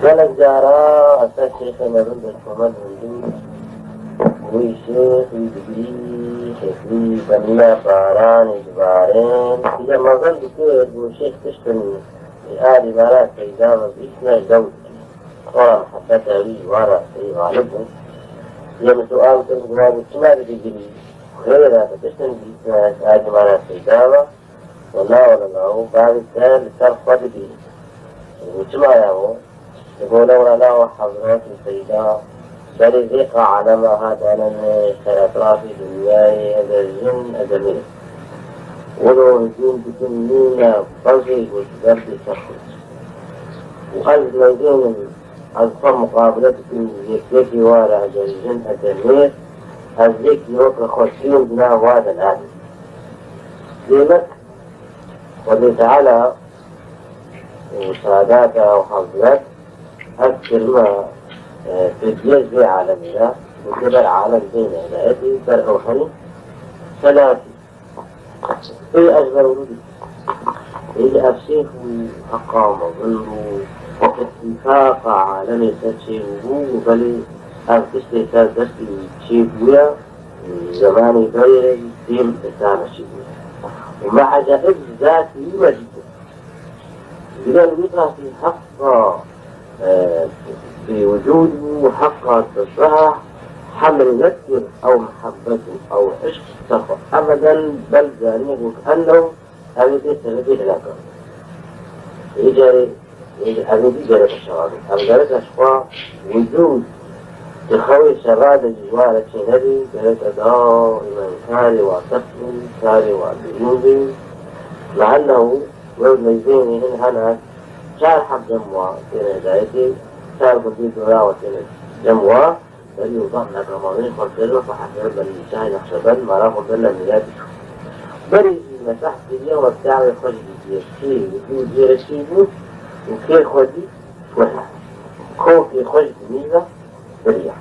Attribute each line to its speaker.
Speaker 1: جالك جارا أساس شيخ مرون بالحمد هندوس ويشيخ يدري شيخي بنيا باران إجبارين إذا ما ظل بكير وشيخ تشتني آل مرات إجابة بإسنا جوتي طبعا حبتها لي ورا في غالبهم يوم سؤال كنت جواب ما بدي غير هذا تشتني بإسنا آل مرات إجابة ولا بعد الثالث صار قدبي وجمع له يقولون له حضرات السيدة بل ذيق على ما هذا من أطراف دنياي هذا الجن أدمي ولو يكون بتنين فضي وتبرد تخرج وقال الذين أذكر مقابلتكم يكفي وراء هذا الجن أدمي هذيك يوقع خشين بنا وهذا الآن لذلك والله تعالى وساداتها وحضرات أكثر ما تجيز في عالمنا وكبر عالم بين هدايتي كالروحاني ثلاثي في أجبر ولدي إذا أفسيخ أقام ظلوا واتفاق عالمي تتشيبه بل أفتشتي تتشتي تشيبويا زماني غير ديم تتانا شيبويا ومع جائز ذاتي وجد إذا الوطا في حق في وجوده حق التصرح حمل نكر أو محبة أو عشق سفر أبدا بل ذلك كأنه أبدي سببي علاقة أبدي جرد الشغال أبدالك أشقاء وجود تخوي شغال جوارة نبي جرد دائما كاري وطفل كاري وبيوبي لعله ولد ميزيني هنا شار حق جموع تينا دايتي شار قديد وراوة تينا جموع بل يوضع لك رمضين خلطيرو فحسر بل يشاهد نخشبان ما راقو بلا ميلادي بري مساحة اليوم وبتاعي خجي يشي وجود جير الشيبو وكي خجي وحا كوكي خجي ميزة بريح